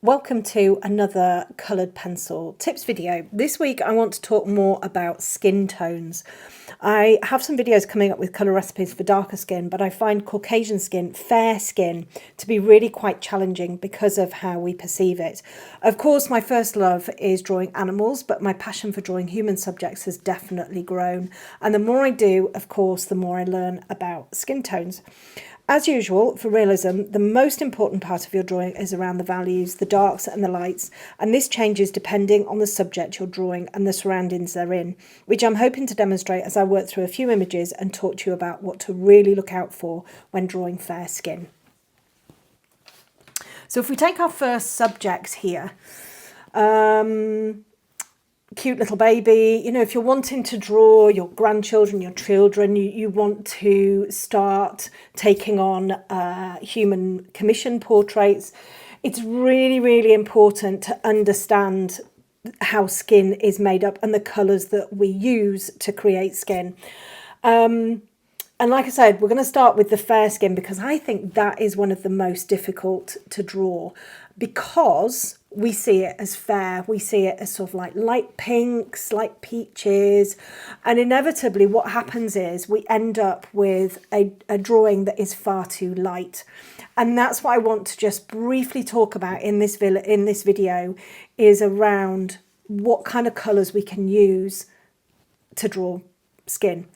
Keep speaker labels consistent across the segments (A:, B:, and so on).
A: Welcome to another coloured pencil tips video. This week I want to talk more about skin tones. I have some videos coming up with colour recipes for darker skin, but I find Caucasian skin, fair skin, to be really quite challenging because of how we perceive it. Of course, my first love is drawing animals, but my passion for drawing human subjects has definitely grown. And the more I do, of course, the more I learn about skin tones. As usual, for realism, the most important part of your drawing is around the values, the darks and the lights, and this changes depending on the subject you're drawing and the surroundings they're in, which I'm hoping to demonstrate as I work through a few images and talk to you about what to really look out for when drawing fair skin. So if we take our first subject here, cute little baby, you know, if you're wanting to draw your grandchildren, your children, you want to start taking on human commission portraits, it's really, really important to understand how skin is made up and the colours that we use to create skin. And like I said, we're going to start with the fair skin because I think that is one of the most difficult to draw because we see it as fair. We see it as sort of like light pinks, light peaches, and inevitably what happens is we end up with a drawing that is far too light. And that's what I want to just briefly talk about in this video is around what kind of colours we can use to draw skin.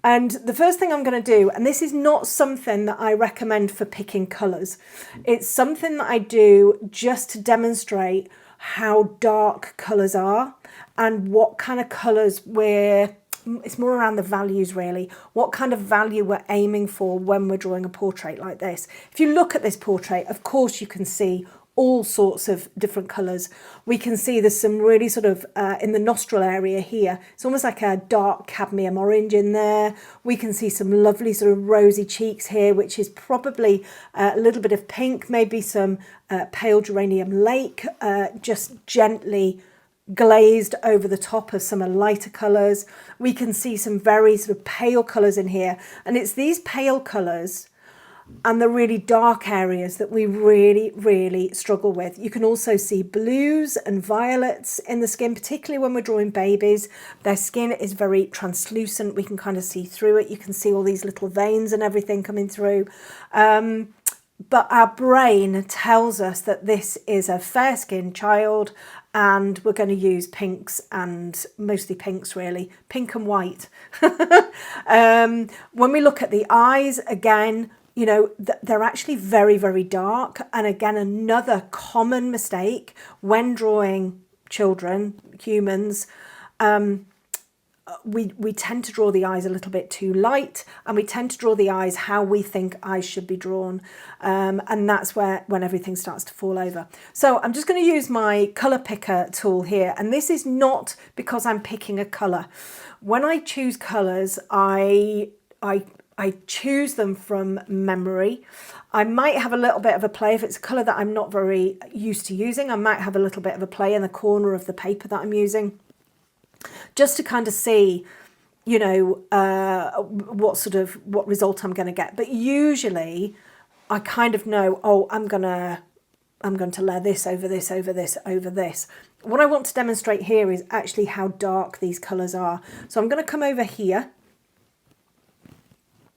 A: And the first thing I'm going to do, and this is not something that I recommend for picking colours, it's something that I do just to demonstrate how dark colours are and what kind of colours it's more around the values really, what kind of value we're aiming for when we're drawing a portrait like this. If you look at this portrait, of course you can see all sorts of different colours. We can see there's some really sort of, in the nostril area here, it's almost like a dark cadmium orange in there. We can see some lovely sort of rosy cheeks here, which is probably a little bit of pink, maybe some pale geranium lake, just gently glazed over the top of some lighter colours. We can see some very sort of pale colours in here. And it's these pale colours and the really dark areas that we really, really struggle with. You can also see blues and violets in the skin, particularly when we're drawing babies. Their skin is very translucent. We can kind of see through it. You can see all these little veins and everything coming through. But our brain tells us that this is a fair-skinned child and we're going to use pinks, and mostly pinks really, pink and white. When we look at the eyes, again, you know, they're actually very, very dark. And again, another common mistake when drawing children, humans, we tend to draw the eyes a little bit too light, and we tend to draw the eyes how we think eyes should be drawn. And that's when everything starts to fall over. So I'm just going to use my colour picker tool here. And this is not because I'm picking a colour. When I choose colours, I choose them from memory. I might have a little bit of a play. If it's a colour that I'm not very used to using, I might have a little bit of a play in the corner of the paper that I'm using, just to kind of see, you know, what result I'm going to get. But usually I kind of know, oh, I'm going to layer this over this, over this, over this. What I want to demonstrate here is actually how dark these colours are. So I'm going to come over here.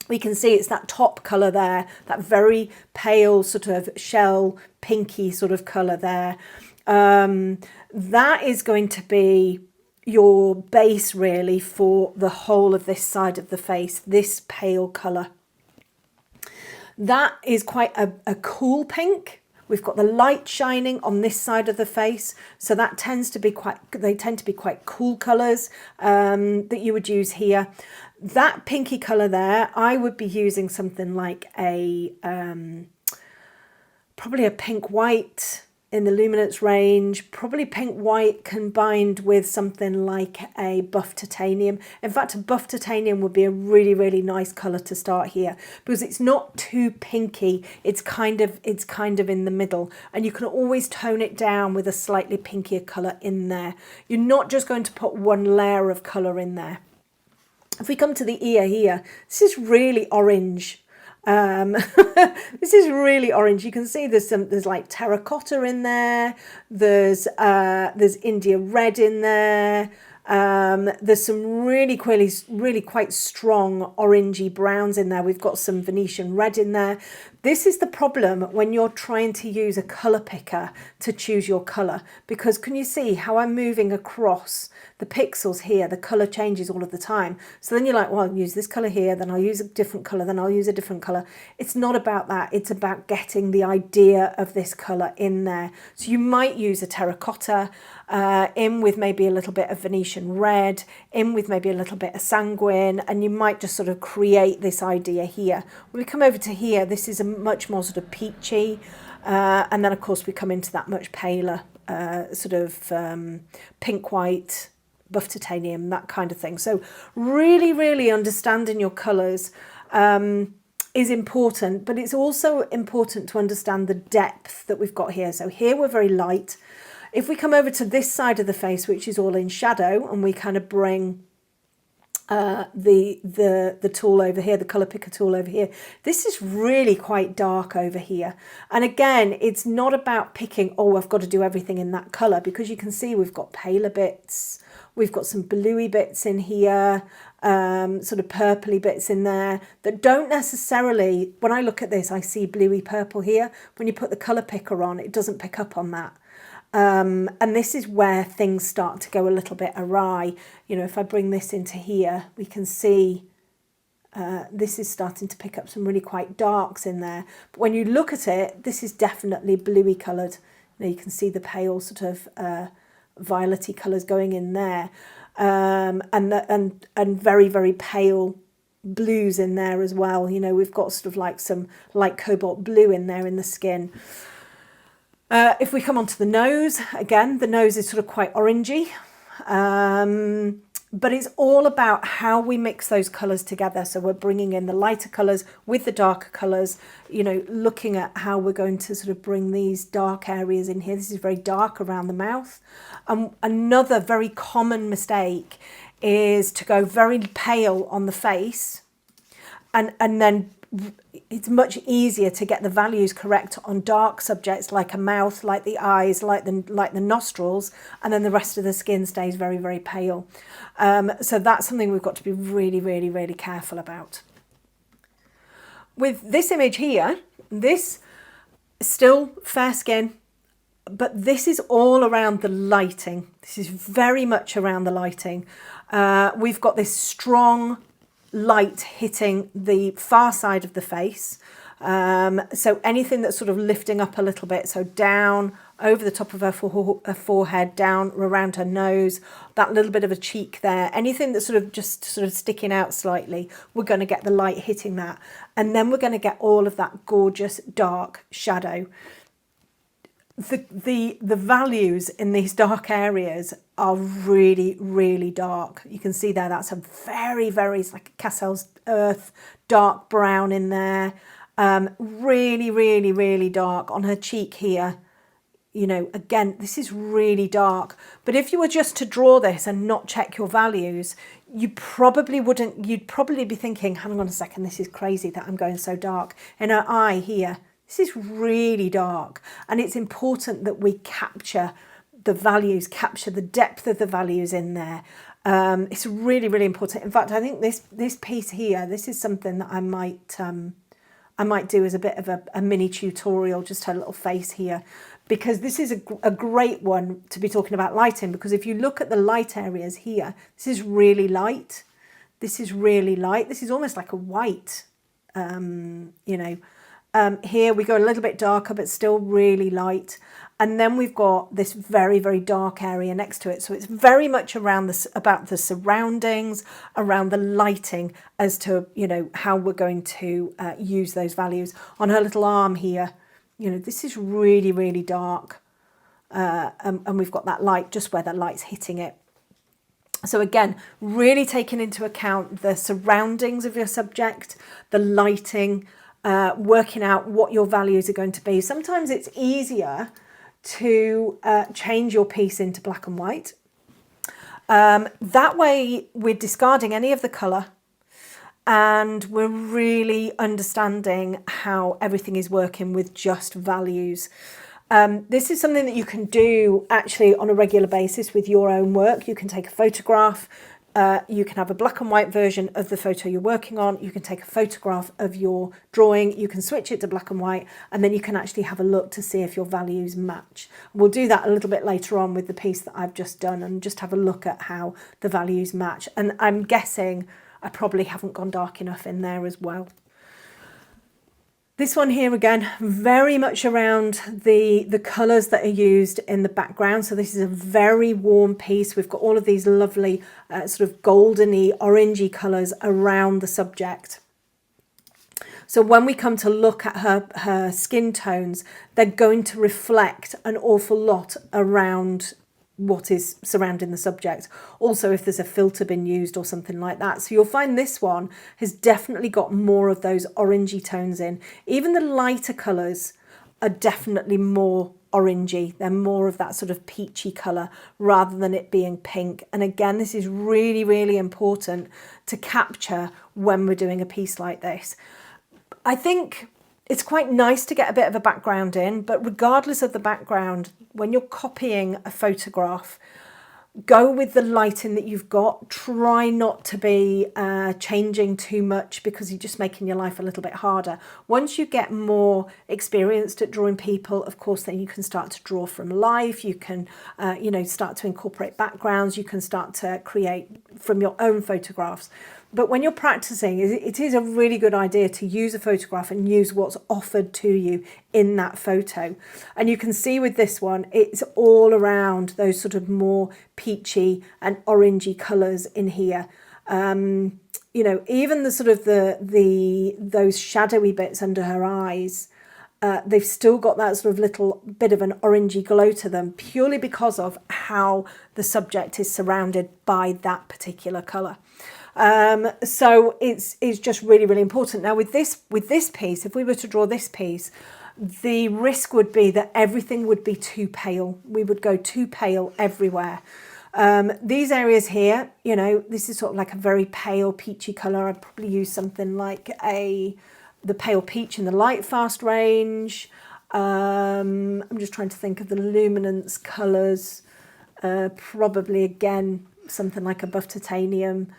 A: We can see it's that top colour there, that very pale sort of shell pinky sort of colour there. That is going to be your base really for the whole of this side of the face, this pale colour. That is quite a cool pink. We've got the light shining on this side of the face, so that tends to be quite cool colours that you would use here. That pinky colour there, I would be using something like probably a pink white in the luminance range, probably pink white combined with something like a buff titanium. In fact, a buff titanium would be a really, really nice colour to start here because it's not too pinky. It's kind of in the middle, and you can always tone it down with a slightly pinkier colour in there. You're not just going to put one layer of colour in there. If we come to the ear here, this is really orange. This is really orange. You can see there's like terracotta in there. There's India red in there. There's some really quite strong orangey browns in there. We've got some Venetian red in there. This is the problem when you're trying to use a colour picker to choose your colour, because can you see how I'm moving across the pixels here? The colour changes all of the time. So then you're like, well, I'll use this colour here, then I'll use a different colour, then I'll use a different colour. It's not about that. It's about getting the idea of this colour in there. So you might use a terracotta in with maybe a little bit of Venetian red, in with maybe a little bit of sanguine, and you might just sort of create this idea here. When we come over to here, this is a much more sort of peachy, and then of course we come into that much paler sort of pink white, buff titanium, that kind of thing. So really understanding your colours is important, but it's also important to understand the depth that we've got here. So here we're very light. If we come over to this side of the face, which is all in shadow, and we kind of bring the tool over here, the colour picker tool over here, this is really quite dark over here. And again, it's not about picking, oh, I've got to do everything in that colour, because you can see we've got paler bits, we've got some bluey bits in here, sort of purpley bits in there that don't necessarily, when I look at this, I see bluey purple here. When you put the colour picker on, it doesn't pick up on that. And this is where things start to go a little bit awry. You know, if I bring this into here, we can see this is starting to pick up some really quite darks in there. But when you look at it, this is definitely bluey coloured. You can see the pale sort of violet-y colours going in there, and very pale blues in there as well. You know, we've got sort of like some light cobalt blue in there in the skin. If we come onto the nose, again, the nose is sort of quite orangey, but it's all about how we mix those colours together. So we're bringing in the lighter colours with the darker colours, you know, looking at how we're going to sort of bring these dark areas in here. This is very dark around the mouth. Another very common mistake is to go very pale on the face, and then it's much easier to get the values correct on dark subjects like a mouth, like the eyes, like the nostrils, and then the rest of the skin stays very pale. So that's something we've got to be really careful about. With this image here, this is still fair skin, but this is all around the lighting. This is very much around the lighting. We've got this strong light hitting the far side of the face, so anything that's sort of lifting up a little bit, so down over the top of her forehead, down around her nose, that little bit of a cheek there, anything that's sort of sticking out slightly, we're going to get the light hitting that, and then we're going to get all of that gorgeous dark shadow. The values in these dark areas are really dark. You can see there, that's a very it's like Cassell's earth dark brown in there. Really dark on her cheek here. You know, again, this is really dark. But if you were just to draw this and not check your values, you probably wouldn't. You'd probably be thinking, hang on a second, this is crazy that I'm going so dark. In her eye here, this is really dark, and it's important that we capture the values, capture the depth of the values in there. It's really important. In fact, I think this piece here, this is something that I might do as a bit of a mini tutorial, just her little face here, because this is a great one to be talking about lighting, because if you look at the light areas here, this is really light. This is really light. This is almost like a white, you know. Here we go a little bit darker, but still really light. And then we've got this very dark area next to it. So it's very much around about the surroundings, around the lighting, as to, you know, how we're going to use those values. On her little arm here, you know, this is really dark. And we've got that light just where that light's hitting it. So again, really taking into account the surroundings of your subject, the lighting, working out what your values are going to be. Sometimes it's easier to change your piece into black and white. That way we're discarding any of the colour, and we're really understanding how everything is working with just values. This is something that you can do actually on a regular basis with your own work. You can take a photograph. You can have a black and white version of the photo you're working on. You can take a photograph of your drawing. You can switch it to black and white, and then you can actually have a look to see if your values match. We'll do that a little bit later on with the piece that I've just done, and just have a look at how the values match. And I'm guessing I probably haven't gone dark enough in there as well. This one here again, very much around the colours that are used in the background. So this is a very warm piece. We've got all of these lovely sort of goldeny, orangey colours around the subject. So when we come to look at her skin tones, they're going to reflect an awful lot around what is surrounding the subject. Also, if there's a filter been used or something like that. So you'll find this one has definitely got more of those orangey tones in. Even the lighter colours are definitely more orangey. They're more of that sort of peachy colour rather than it being pink. And again, this is really, really important to capture when we're doing a piece like this. I think it's quite nice to get a bit of a background in, but regardless of the background, when you're copying a photograph, go with the lighting that you've got. Try not to be changing too much, because you're just making your life a little bit harder. Once you get more experienced at drawing people, of course, then you can start to draw from life. You can, start to incorporate backgrounds. You can start to create from your own photographs. But when you're practicing, it is a really good idea to use a photograph and use what's offered to you in that photo. And you can see with this one, it's all around those sort of more peachy and orangey colours in here. Even the sort of those shadowy bits under her eyes, they've still got that sort of little bit of an orangey glow to them, purely because of how the subject is surrounded by that particular colour. So it's just really, really important. Now with this piece, if we were to draw this piece, the risk would be that everything would be too pale. We would go too pale everywhere. These areas here, this is sort of like a very pale peachy colour. I'd probably use something like the pale peach in the light fast range. I'm just trying to think of the luminance colours. Probably again something like a buff titanium.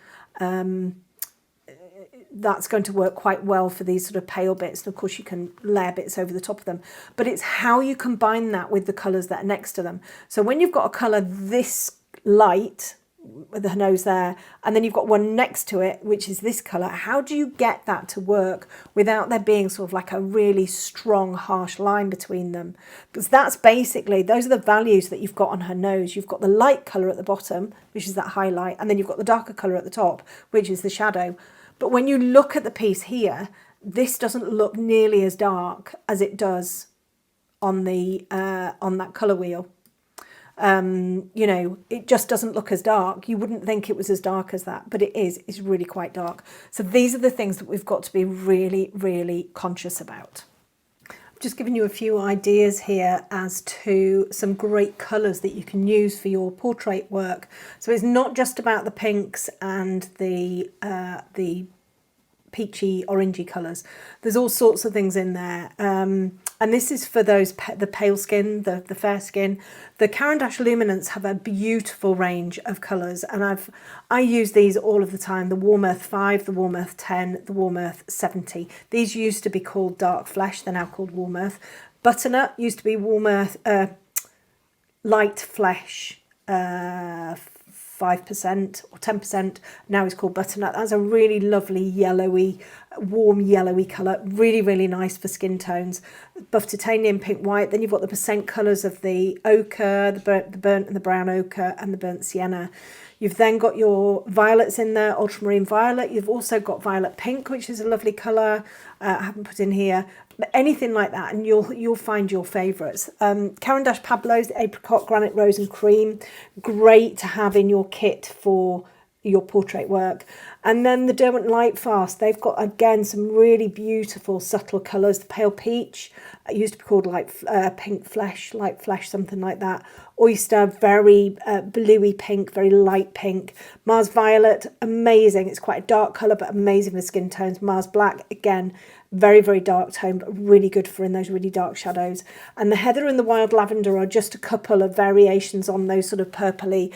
A: That's going to work quite well for these sort of pale bits, and of course you can layer bits over the top of them, but it's how you combine that with the colours that are next to them. So when you've got a colour this light with the nose there, and then you've got one next to it which is this colour, how do you get that to work without there being sort of like a really strong harsh line between them? Because that's basically, those are the values that you've got on her nose. You've got the light colour at the bottom, which is that highlight, and then you've got the darker colour at the top, which is the shadow. But when you look at the piece here, this doesn't look nearly as dark as it does on the on that colour wheel. It just doesn't look as dark. You wouldn't think it was as dark as that, but it is. It's really quite dark. So these are the things that we've got to be really, really conscious about. I've just given you a few ideas here as to some great colours that you can use for your portrait work. So it's not just about the pinks and the peachy, orangey colours. There's all sorts of things in there. And this is for those the pale skin, the fair skin. The Caran d'Ache Luminance have a beautiful range of colours, and I use these all of the time. The Warm Earth 5, the Warm Earth 10, the Warm Earth 70. These used to be called Dark Flesh, they're now called Warm Earth. Butternut used to be Warm Earth Light Flesh 5% or 10%. Now it's called Butternut. That's a really lovely yellowy, warm yellowy colour. Really, really nice for skin tones. Buff titanium, pink, white. Then you've got the percent colours of the ochre, the burnt and the brown ochre, and the burnt sienna. You've then got your violets in there, ultramarine violet. You've also got violet pink, which is a lovely colour. I haven't put in here. But anything like that, and you'll find your favourites. Caran d'Ache Pablos, the apricot, granite rose and cream. Great to have in your kit for your portrait work. And then the Derwent Lightfast, they've got again some really beautiful subtle colours. The pale peach, it used to be called like pink flesh, light flesh, something like that. Oyster, very bluey pink, very light pink. Mars Violet, amazing. It's quite a dark colour, but amazing for skin tones. Mars Black, again, very, very dark tone, but really good for in those really dark shadows. And the Heather and the Wild Lavender are just a couple of variations on those sort of purpley,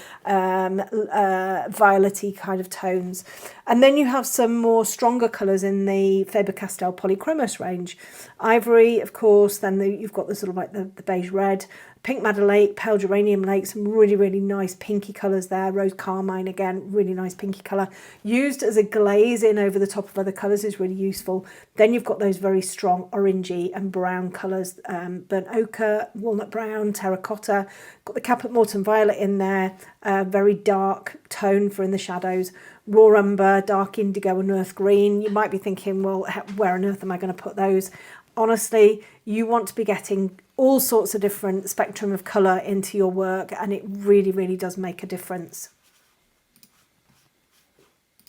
A: violet-y kind of tones. And then you have some more stronger colours in the Faber-Castell Polychromos range. Ivory, of course, then you've got the sort of like the beige red. Pink Madder Lake, Pale Geranium Lake, some really, really nice pinky colours there. Rose Carmine, again, really nice pinky colour. Used as a glaze in over the top of other colours is really useful. Then you've got those very strong orangey and brown colours. Burnt ochre, walnut brown, terracotta. Got the Caput Morton Violet in there. Very dark tone for in the shadows. Raw umber, dark indigo and earth green. You might be thinking, well, where on earth am I going to put those? Honestly, you want to be getting all sorts of different spectrum of colour into your work, and it really, really does make a difference.